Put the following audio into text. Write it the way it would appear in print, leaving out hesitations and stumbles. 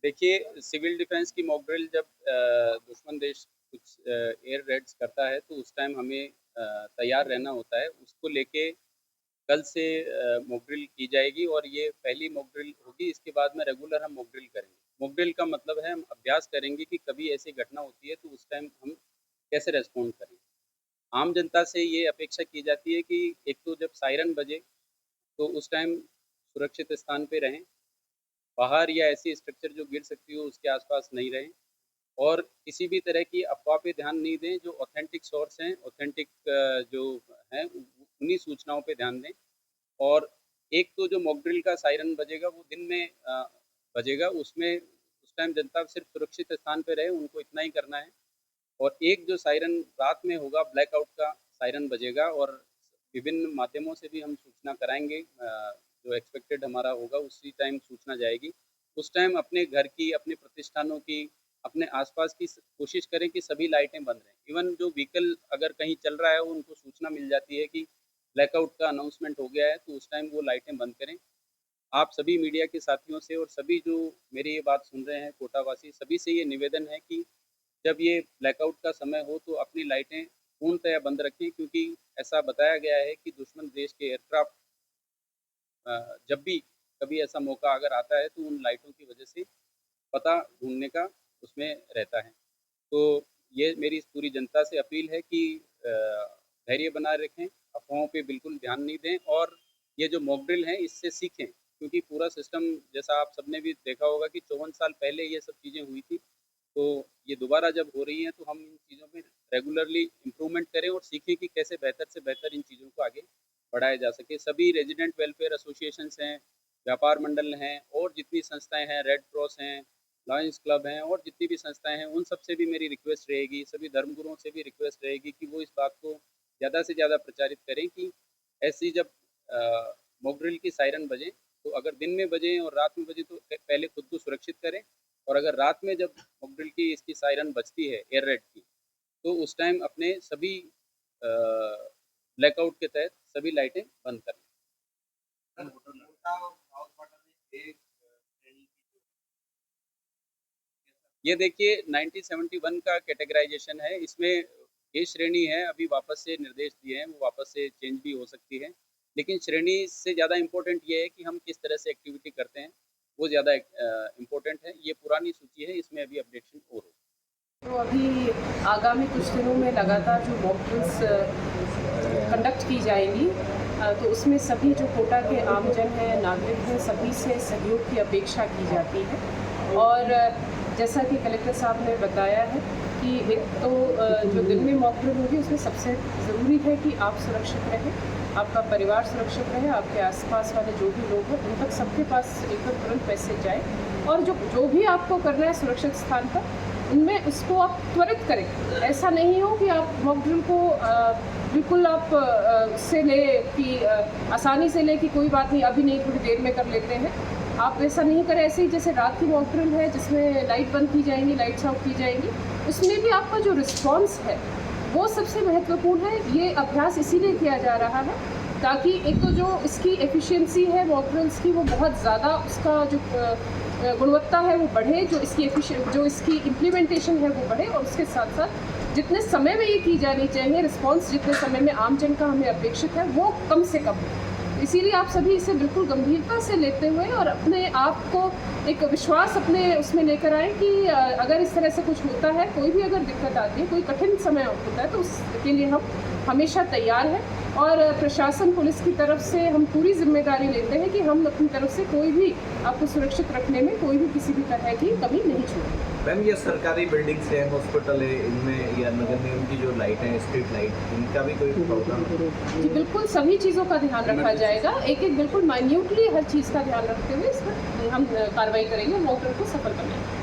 देखिए, civil defence की mock drill जब दुश्मन देश कुछ एयर रेड्स करता है, तो उस टाइम हमें तैयार रहना होता है। उसको लेके कल से मॉक ड्रिल की जाएगी और ये पहली मॉक ड्रिल होगी, इसके बाद में रेगुलर हम मॉक ड्रिल करेंगे। मॉक ड्रिल का मतलब है हम अभ्यास करेंगे कि कभी ऐसी घटना होती है, तो उस टाइम हम कैसे रिस्पॉन्ड करें। आम जनता से ये अपेक्षा की जाती है कि एक तो जब सायरन बजे, तो उस टाइम सुरक्षित स्थान पे रहें। बाहर या ऐसी स्ट्रक्चर जो गिर सकती हो उसके आसपास नहीं रहें और किसी भी तरह की अफ़वाह पे ध्यान नहीं दें। जो ऑथेंटिक सोर्स हैं, ऑथेंटिक जो हैं उन्हीं सूचनाओं पे ध्यान दें। और एक तो जो मॉक ड्रिल का सायरन बजेगा वो दिन में बजेगा, उसमें उस टाइम जनता सिर्फ सुरक्षित स्थान पे रहे, उनको इतना ही करना है। और एक जो सायरन रात में होगा, ब्लैकआउट का सायरन बजेगा और विभिन्न माध्यमों से भी हम सूचना कराएँगे। जो एक्सपेक्टेड हमारा होगा उसी टाइम सूचना जाएगी। उस टाइम अपने घर की, अपने प्रतिष्ठानों की, अपने आस-पास की कोशिश करें कि सभी लाइटें बंद रहें। इवन जो व्हीकल अगर कहीं चल रहा है, उनको सूचना मिल जाती है कि ब्लैकआउट का अनाउंसमेंट हो गया है, तो उस टाइम वो लाइटें बंद करें। आप सभी मीडिया के साथियों से और सभी जो मेरी ये बात सुन रहे हैं कोटावासी, सभी से ये निवेदन है कि जब ये ब्लैकआउट का समय हो तो अपनी लाइटें पूर्णतः बंद रखें, क्योंकि ऐसा बताया गया है कि दुश्मन देश के एयरक्राफ्ट जब भी कभी ऐसा मौका अगर आता है तो उन लाइटों की वजह से पता ढूँढने का उसमें रहता है। तो ये मेरी इस पूरी जनता से अपील है कि धैर्य बनाए रखें, अफ़वाहों पे बिल्कुल ध्यान नहीं दें और ये जो मॉक ड्रिल है इससे सीखें, क्योंकि पूरा सिस्टम जैसा आप सबने भी देखा होगा कि 54 साल पहले ये सब चीज़ें हुई थी। तो ये दोबारा जब हो रही हैं तो हम इन चीज़ों में रेगुलरली इम्प्रूवमेंट करें और सीखें कि कैसे बेहतर से बेहतर इन चीज़ों को आगे बढ़ाया जा सके। सभी रेज़िडेंट वेलफेयर एसोसिएशंस हैं, व्यापार मंडल हैं और जितनी संस्थाएँ हैं, रेड क्रॉस हैं, लायंस क्लब हैं और जितनी भी संस्थाएँ हैं, उन सब से भी मेरी रिक्वेस्ट रहेगी, सभी धर्मगुरुओं से भी रिक्वेस्ट रहेगी कि वो इस बात को ज़्यादा से ज़्यादा प्रचारित करें कि ऐसी जब मॉक ड्रिल की सायरन बजे, तो अगर दिन में बजे और रात में बजे तो पहले खुद को सुरक्षित करें। और अगर रात में जब मॉक ड्रिल की इसकी सायरन बजती है एयर रेड की, तो उस टाइम अपने सभी अ, ब्लैकआउट के तहत सभी लाइटें बंद कर लें। ये देखिए 1971 का कैटेगराइज़ेशन है, इसमें ये श्रेणी है, अभी वापस से निर्देश दिए हैं, वो वापस से चेंज भी हो सकती है। लेकिन श्रेणी से ज़्यादा इम्पोर्टेंट ये है कि हम किस तरह से एक्टिविटी करते हैं, वो ज़्यादा इम्पोर्टेंट है। ये पुरानी सूची है, इसमें अभी अपडेशन और होगी। तो अभी आगामी कुछ दिनों में लगातार जो मॉक ड्रिल्स कंडक्ट की जाएंगी, तो उसमें सभी जो कोटा के आमजन हैं, नागरिक हैं, सभी से सहयोग की अपेक्षा की जाती है। और जैसा कि कलेक्टर साहब ने बताया है कि एक तो जो दिन में मॉक ड्रिल होगी उसमें सबसे ज़रूरी है कि आप सुरक्षित रहें, आपका परिवार सुरक्षित रहे, आपके आसपास वाले जो भी लोग हैं उन तक सबके पास एकदम तुरंत मैसेज जाए और जो भी आपको करना है सुरक्षित स्थान पर उनमें उसको आप त्वरित करें। ऐसा नहीं हो कि आप मॉक ड्रिल को बिल्कुल आप उससे ले कि आसानी से ले कि कोई बात नहीं अभी नहीं थोड़ी देर में कर लेते हैं। आप ऐसा नहीं करें। ऐसे ही जैसे रात की मॉक ड्रिल है जिसमें लाइट बंद की जाएंगी, लाइट्स आउट की जाएंगी, उसमें भी आपका जो रिस्पॉन्स है वो सबसे महत्वपूर्ण है। ये अभ्यास इसीलिए किया जा रहा है ताकि एक तो जो इसकी एफिशिएंसी है मॉक ड्रिल्स की वो बहुत ज़्यादा उसका जो गुणवत्ता है वो बढ़े, जो इसकी इम्प्लीमेंटेशन है वो बढ़े और उसके साथ साथ जितने समय में ये की जानी चाहिए रिस्पांस जितने समय में आम जन का हमें अपेक्षित है वो कम से कम हो। इसीलिए आप सभी इसे बिल्कुल गंभीरता से लेते हुए और अपने आप को एक विश्वास अपने उसमें लेकर आएँ कि अगर इस तरह से कुछ होता है, कोई भी अगर दिक्कत आती है, कोई कठिन समय होता है तो उसके लिए हम हमेशा तैयार हैं। और प्रशासन पुलिस की तरफ से हम पूरी जिम्मेदारी लेते हैं कि हम अपनी तरफ से कोई भी आपको सुरक्षित रखने में कोई भी किसी भी तरह की कमी नहीं छोड़ेंगे। मैम, ये सरकारी बिल्डिंग्स हैं, हॉस्पिटल है, इनमें या नगर निगम की जो लाइट है, स्ट्रीट लाइट, इनका भी कोई प्रॉब्लम? जी बिल्कुल, सभी चीज़ों का ध्यान रखा जाएगा। एक एक बिल्कुल माइन्यूटली हर चीज़ का ध्यान रखते हुए इस पर हम कार्रवाई करेंगे, मॉक ड्रिल को सफल बनाएंगे।